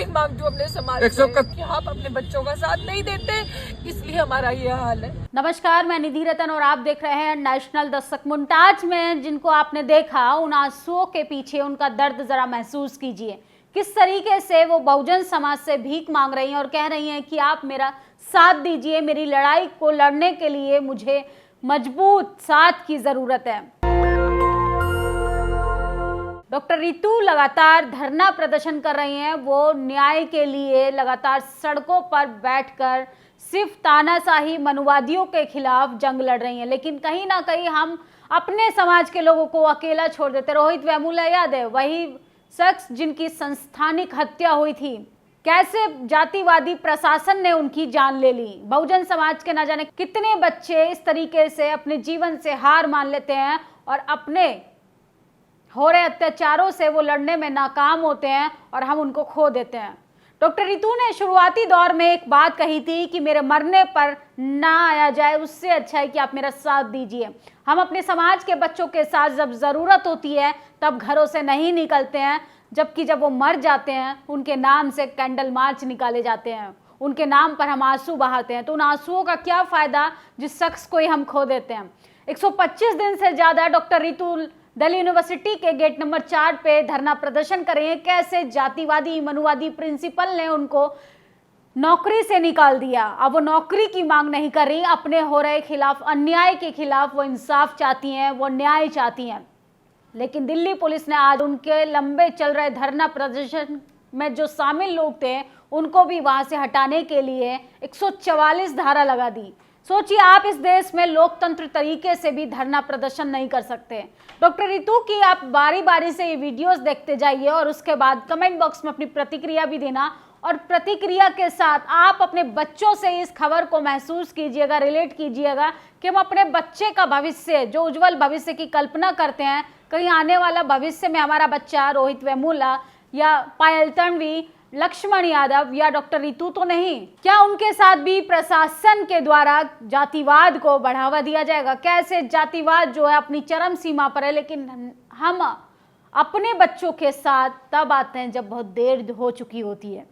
भीख मांगती हूँ अपने समाज से कि आप अपने बच्चों का साथ नहीं देते, इसलिए हमारा ये हाल है। नमस्कार, मैं निधि रतन और आप देख रहे हैं नेशनल दस्तक। मुमताज में जिनको आपने देखा, उन आंसुओं के पीछे उनका दर्द जरा महसूस कीजिए। किस तरीके से वो बहुजन समाज से भीख मांग रही हैं और कह रही हैं कि आप मेरा साथ दीजिए, मेरी लड़ाई को लड़ने के लिए मुझे मजबूत साथ की जरूरत है। डॉक्टर रितु लगातार धरना प्रदर्शन कर रही हैं। वो न्याय के लिए लगातार सड़कों पर बैठकर सिर्फ तानाशाही मनुवादियों के खिलाफ जंग लड़ रही हैं, लेकिन कहीं ना कहीं हम अपने समाज के लोगों को अकेला छोड़ देते। रोहित वेमुला याद है, वही शख्स जिनकी संस्थानिक हत्या हुई थी, कैसे जातिवादी प्रशासन ने उनकी जान ले ली। बहुजन समाज के न जाने कितने बच्चे इस तरीके से अपने जीवन से हार मान लेते हैं और अपने हो रहे अत्याचारों से वो लड़ने में नाकाम होते हैं और हम उनको खो देते हैं। डॉक्टर रितु ने शुरुआती दौर में एक बात कही थी कि मेरे मरने पर ना आया जाए, उससे अच्छा है कि आप मेरा साथ दीजिए। हम अपने समाज के बच्चों के साथ जब ज़रूरत होती है तब घरों से नहीं निकलते हैं, जबकि जब वो मर जाते हैं उनके नाम से कैंडल मार्च निकाले जाते हैं, उनके नाम पर हम आंसू बहाते हैं। तो उन आंसुओं का क्या फ़ायदा जिस शख्स को ही हम खो देते हैं। 125 दिन से ज़्यादा डॉक्टर रितु दिल्ली यूनिवर्सिटी के गेट नंबर 4 पे धरना प्रदर्शन कर रहे हैं। कैसे जातिवादी मनुवादी प्रिंसिपल ने उनको नौकरी से निकाल दिया। अब वो नौकरी की मांग नहीं कर रही, अपने हो रहे खिलाफ, अन्याय के खिलाफ वो इंसाफ चाहती हैं, वो न्याय चाहती हैं। लेकिन दिल्ली पुलिस ने आज उनके लंबे चल रहे धरना प्रदर्शन में जो शामिल लोग थे उनको भी वहां से हटाने के लिए 144 धारा लगा दी। सोचिए, आप इस देश में लोकतंत्र तरीके से भी धरना प्रदर्शन नहीं कर सकते। डॉक्टर रितु की आप बारी बारी से ये वीडियोस देखते जाइए और उसके बाद कमेंट बॉक्स में अपनी प्रतिक्रिया भी देना, और प्रतिक्रिया के साथ आप अपने बच्चों से इस खबर को महसूस कीजिएगा, रिलेट कीजिएगा कि हम अपने बच्चे का भविष्य, जो उज्जवल भविष्य की कल्पना करते हैं, कहीं आने वाला भविष्य में हमारा बच्चा रोहित वेमुला या पायल तन्वी, लक्ष्मण यादव या डॉक्टर रितु तो नहीं, क्या उनके साथ भी प्रशासन के द्वारा जातिवाद को बढ़ावा दिया जाएगा? कैसे जातिवाद जो है अपनी चरम सीमा पर है, लेकिन हम अपने बच्चों के साथ तब आते हैं जब बहुत देर हो चुकी होती है।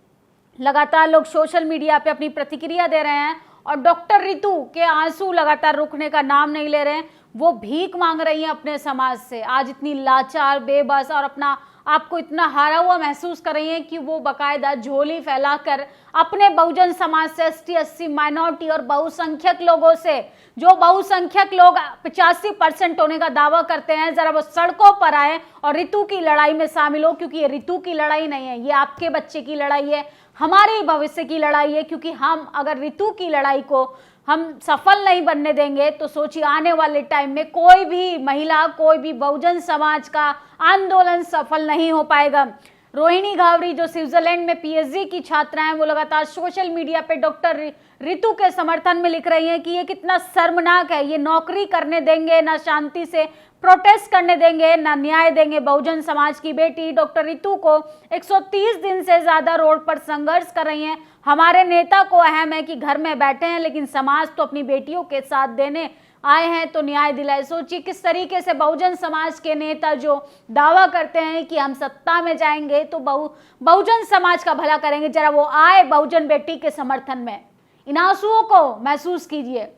लगातार लोग सोशल मीडिया पे अपनी प्रतिक्रिया दे रहे हैं और डॉक्टर रितु के आंसू लगातार रुकने का नाम नहीं ले रहे हैं। वो भीख मांग रही हैं अपने समाज से। आज इतनी लाचार, बेबस और अपना आपको इतना हारा हुआ महसूस कर रही हैं कि वो बाकायदा झोली फैलाकर अपने बहुजन समाज से, ST SC माइनॉरिटी और बहुसंख्यक लोगों से, जो बहुसंख्यक लोग 85% होने का दावा करते हैं, जरा वो सड़कों पर आए और रितु की लड़ाई में शामिल हो। क्योंकि ये रितु की लड़ाई नहीं है, ये आपके बच्चे की लड़ाई है, हमारे भविष्य की लड़ाई है। क्योंकि हम अगर रितु की लड़ाई को हम सफल नहीं बनने देंगे तो सोचिए आने वाले टाइम में कोई भी महिला, कोई भी बहुजन समाज का आंदोलन सफल नहीं हो पाएगा। रोहिणी घावरी जो स्विट्जरलैंड में PhD की छात्रा हैं, वो लगातार सोशल मीडिया पे डॉक्टर रितु के समर्थन में लिख रही हैं कि ये कितना शर्मनाक है, ये नौकरी करने देंगे ना, शांति से प्रोटेस्ट करने देंगे ना, न्याय देंगे। बहुजन समाज की बेटी डॉक्टर रितु को 130 दिन से ज्यादा रोड पर संघर्ष कर रही हैं। हमारे नेता को अहम है कि घर में बैठे हैं, लेकिन समाज तो अपनी बेटियों के साथ देने आए हैं, तो न्याय दिलाए। सोचिए किस तरीके से बहुजन समाज के नेता जो दावा करते हैं कि हम सत्ता में जाएंगे तो बहुजन समाज का भला करेंगे, जरा वो आए बहुजन बेटी के समर्थन में। इन आंसुओं को महसूस कीजिए,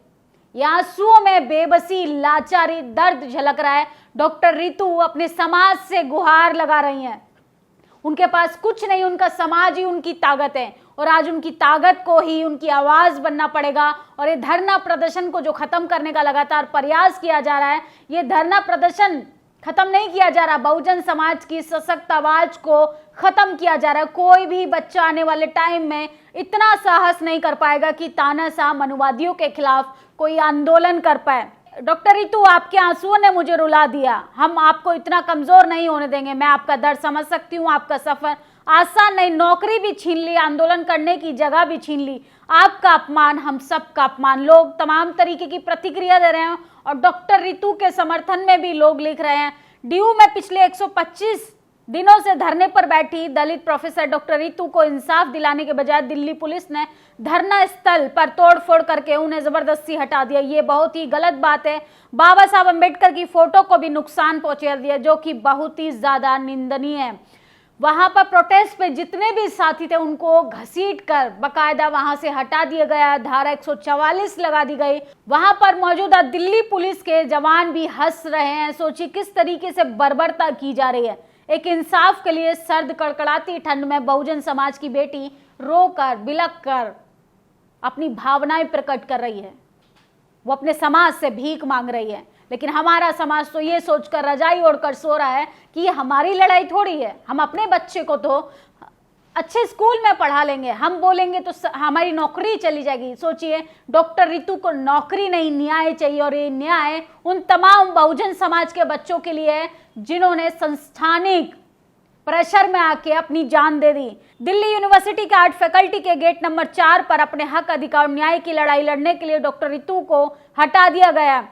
ये आंसुओं में बेबसी, लाचारी, दर्द झलक रहा है। डॉक्टर रितु अपने समाज से गुहार लगा रही हैं। उनके पास कुछ नहीं, उनका समाज ही उनकी ताकत है और आज उनकी ताकत को ही उनकी आवाज बनना पड़ेगा। और ये धरना प्रदर्शन को जो खत्म करने का लगातार प्रयास किया जा रहा है, ये धरना प्रदर्शन खत्म नहीं किया जा रहा, बहुजन समाज की सशक्त आवाज को खत्म किया जा रहा है। कोई भी बच्चा आने वाले टाइम में इतना साहस नहीं कर पाएगा कि तानाशाह मनुवादियों के खिलाफ कोई आंदोलन कर पाए। डॉक्टर रितु, आपके आंसुओं ने मुझे रुला दिया। हम आपको इतना कमजोर नहीं होने देंगे। मैं आपका दर्द समझ सकती हूँ, आपका सफर आसान नहीं, नौकरी भी छीन ली, आंदोलन करने की जगह भी छीन ली, आपका अपमान हम सब का अपमान। लोग तमाम तरीके की प्रतिक्रिया दे रहे हैं और डॉक्टर रितु के समर्थन में भी लोग लिख रहे हैं। डीयू में पिछले 125 दिनों से धरने पर बैठी दलित प्रोफेसर डॉक्टर रितु को इंसाफ दिलाने के बजाय दिल्ली पुलिस ने धरना स्थल पर तोड़फोड़ करके उन्हें जबरदस्ती हटा दिया। ये बहुत ही गलत बात है। बाबा साहब अम्बेडकर की फोटो को भी नुकसान पहुंचा दिया, जो कि बहुत ही ज्यादा निंदनीय है। वहां पर प्रोटेस्ट पे जितने भी साथी थे उनको घसीटकर बकायदा वहां से हटा दिया गया, धारा 144 लगा दी गई। वहां पर मौजूदा दिल्ली पुलिस के जवान भी हंस रहे हैं। सोचिए किस तरीके से बर्बरता की जा रही है। एक इंसाफ के लिए सर्द कड़कड़ाती ठंड में बहुजन समाज की बेटी रोकर बिलख कर अपनी भावनाएं प्रकट कर रही है। वो अपने समाज से भीख मांग रही है। लेकिन हमारा समाज तो ये सोचकर रजाई ओढ़कर सो रहा है कि ये हमारी लड़ाई थोड़ी है, हम अपने बच्चे को तो अच्छे स्कूल में पढ़ा लेंगे, हम बोलेंगे तो हमारी नौकरी चली जाएगी। सोचिए डॉक्टर रितु को नौकरी नहीं, न्याय चाहिए। और ये न्याय उन तमाम बहुजन समाज के बच्चों के लिए है जिन्होंने संस्थानिक प्रेशर में आके अपनी जान दे दी। दिल्ली यूनिवर्सिटी के आर्ट फैकल्टी के गेट नंबर 4 पर अपने हक अधिकार न्याय की लड़ाई लड़ने के लिए डॉक्टर रितु को हटा दिया गया।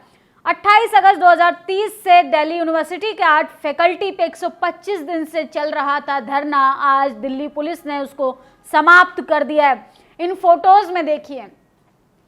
28 अगस्त 2030 से दिल्ली यूनिवर्सिटी के आर्ट फैकल्टी पे 125 दिन से चल रहा था धरना। आज दिल्ली पुलिस ने उसको समाप्त कर दिया है। इन फोटोज में देखिए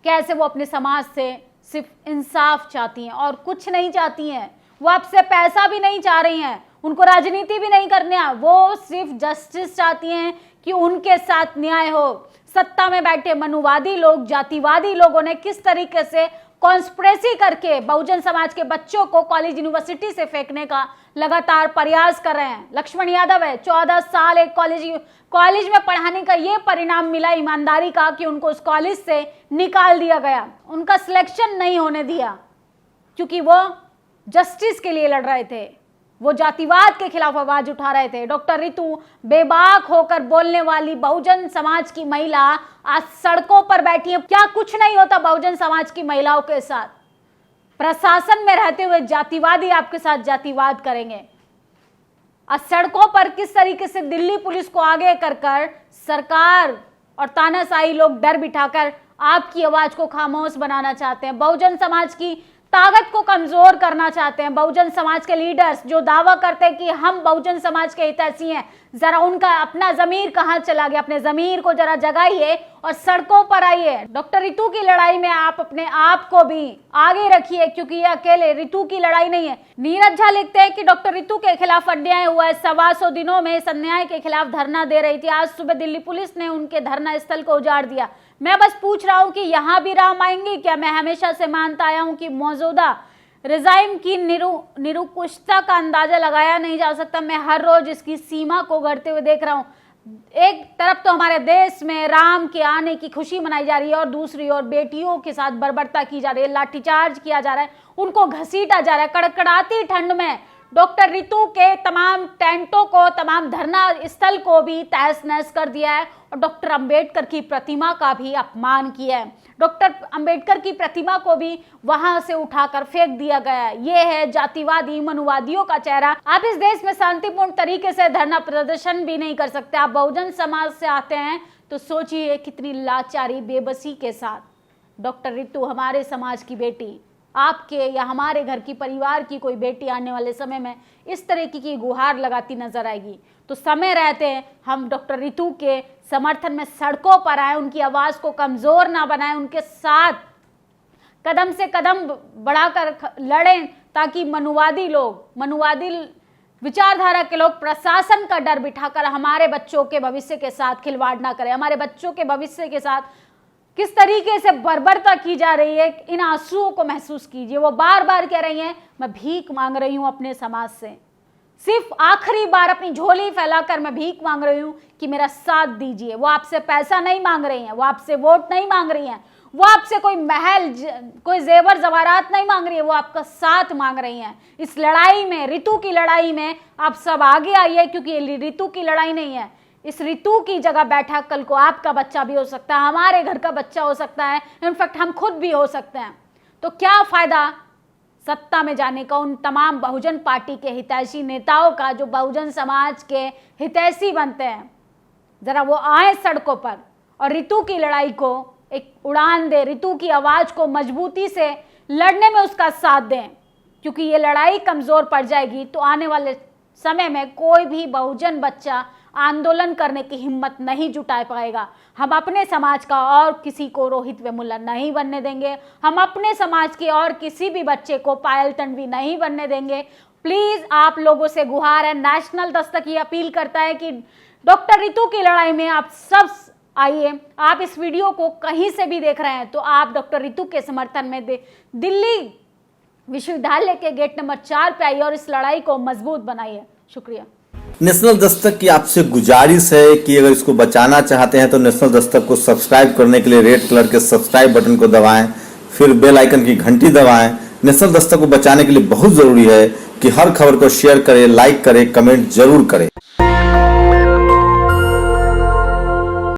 कैसे वो अपने समाज से सिर्फ इंसाफ चाहती हैं और कुछ नहीं चाहती हैं। वो आपसे पैसा भी नहीं चाह रही हैं, उनको राजनीति भी नहीं करनी है, वो सिर्फ जस्टिस चाहती हैं कि उनके साथ न्याय हो। सत्ता में बैठे मनुवादी लोग, जातिवादी लोगों ने किस तरीके से कॉन्स्पिरेसी करके बहुजन समाज के बच्चों को कॉलेज यूनिवर्सिटी से फेंकने का लगातार प्रयास कर रहे हैं। लक्ष्मण यादव है, 14 साल एक कॉलेज में पढ़ाने का ये परिणाम मिला ईमानदारी का कि उनको उस कॉलेज से निकाल दिया गया, उनका सिलेक्शन नहीं होने दिया क्योंकि वो जस्टिस के लिए लड़ रहे थे, वो जातिवाद के खिलाफ आवाज उठा रहे थे। डॉक्टर रितु बेबाक होकर बोलने वाली बहुजन समाज की महिला आज सड़कों पर बैठी है। क्या कुछ नहीं होता बहुजन समाज की महिलाओं के साथ? प्रशासन में रहते हुए जातिवादी आपके साथ जातिवाद करेंगे। आज सड़कों पर किस तरीके से दिल्ली पुलिस को आगे कर सरकार और तानाशाही लोग डर बिठाकर आपकी आवाज को खामोश बनाना चाहते हैं, बहुजन समाज की ताकत को कमजोर करना चाहते हैं। बहुजन समाज के लीडर्स जो दावा करते हैं कि हम बहुजन समाज के हितैषी हैं, जरा उनका अपना जमीर कहां चला गया? अपने जमीर को जरा जगाइए और सड़कों पर आइए। डॉक्टर रितु की लड़ाई में आप अपने आप को भी आगे रखिए क्योंकि ये अकेले रितु की लड़ाई नहीं है। नीरज झा लिखते हैं कि डॉक्टर रितु के खिलाफ अन्याय हुआ है, 125 दिनों में इस अन्याय के खिलाफ धरना दे रही थी। आज सुबह दिल्ली पुलिस ने उनके धरना स्थल को उजाड़ दिया। मैं बस पूछ रहा हूं कि यहाँ भी राम आएंगे क्या? मैं हमेशा से मानता आया हूं कि मौजूदा रिजाइम की निरुकुशता का अंदाजा लगाया नहीं जा सकता। मैं हर रोज इसकी सीमा को बढ़ते हुए देख रहा हूं। एक तरफ तो हमारे देश में राम के आने की खुशी मनाई जा रही है और दूसरी ओर बेटियों के साथ बर्बरता की जा रही है, लाठीचार्ज किया जा रहा है, उनको घसीटा जा रहा है। कड़कड़ाती ठंड में डॉक्टर रितु के तमाम टेंटों को, तमाम धरना स्थल को भी तहस नहस कर दिया है और डॉक्टर अंबेडकर की प्रतिमा का भी अपमान किया है। डॉक्टर अंबेडकर की प्रतिमा को भी वहां से उठाकर फेंक दिया गया है। ये है जातिवादी मनुवादियों का चेहरा। आप इस देश में शांतिपूर्ण तरीके से धरना प्रदर्शन भी नहीं कर सकते। आप बहुजन समाज से आते हैं तो सोचिए कितनी लाचारी, बेबसी के साथ डॉक्टर रितु, हमारे समाज की बेटी, आपके या हमारे घर की, परिवार की कोई बेटी आने वाले समय में इस तरह की गुहार लगाती नजर आएगी। तो समय रहते हैं हम डॉक्टर रितु के समर्थन में सड़कों पर आए, उनकी आवाज को कमजोर ना बनाएं, उनके साथ कदम से कदम बढ़ाकर लड़ें ताकि मनुवादी लोग, मनुवादी विचारधारा के लोग प्रशासन का डर बिठाकर हमारे बच्चों के भविष्य के साथ खिलवाड़ ना करें। हमारे बच्चों के भविष्य के साथ किस तरीके से बर्बरता की जा रही है, इन आंसुओं को महसूस कीजिए। वो बार बार कह रही हैं मैं भीख मांग रही हूं अपने समाज से, सिर्फ आखिरी बार अपनी झोली फैलाकर मैं भीख मांग रही हूं कि मेरा साथ दीजिए। वो आपसे पैसा नहीं मांग रही हैं, वो आपसे वोट नहीं मांग रही हैं, वो आपसे कोई महल, कोई जेवर जवारात नहीं मांग रही है, वो आपका साथ मांग रही हैं। इस लड़ाई में, रितु की लड़ाई में आप सब आगे आइए क्योंकि ये रितु की लड़ाई नहीं है। इस रितु की जगह बैठा कल को आपका बच्चा भी हो सकता है, हमारे घर का बच्चा हो सकता है, इनफैक्ट हम खुद भी हो सकते हैं। तो क्या फायदा सत्ता में जाने का उन तमाम बहुजन पार्टी के हितैषी नेताओं का जो बहुजन समाज के हितैषी बनते हैं? जरा वो आए सड़कों पर और रितु की लड़ाई को एक उड़ान दे, रितु की आवाज को मजबूती से लड़ने में उसका साथ दें क्योंकि ये लड़ाई कमजोर पड़ जाएगी तो आने वाले समय में कोई भी बहुजन बच्चा आंदोलन करने की हिम्मत नहीं जुटा पाएगा। हम अपने समाज का और किसी को रोहित वेमुला नहीं बनने देंगे। हम अपने समाज के और किसी भी बच्चे को पायल तन्वी नहीं बनने देंगे। प्लीज आप लोगों से गुहार है, नेशनल दस्तक ये अपील करता है कि डॉक्टर रितु की लड़ाई में आप सब आइए। आप इस वीडियो को कहीं से भी देख रहे हैं तो आप डॉक्टर रितु के समर्थन में दिल्ली विश्वविद्यालय के गेट नंबर 4 पे आइए और इस लड़ाई को मजबूत बनाइए। शुक्रिया। नेशनल दस्तक की आपसे गुजारिश है कि अगर इसको बचाना चाहते हैं तो नेशनल दस्तक को सब्सक्राइब करने के लिए रेड कलर के सब्सक्राइब बटन को दबाएं, फिर बेल आइकन की घंटी दबाएं। नेशनल दस्तक को बचाने के लिए बहुत जरूरी है कि हर खबर को शेयर करें, लाइक करें, कमेंट जरूर करें।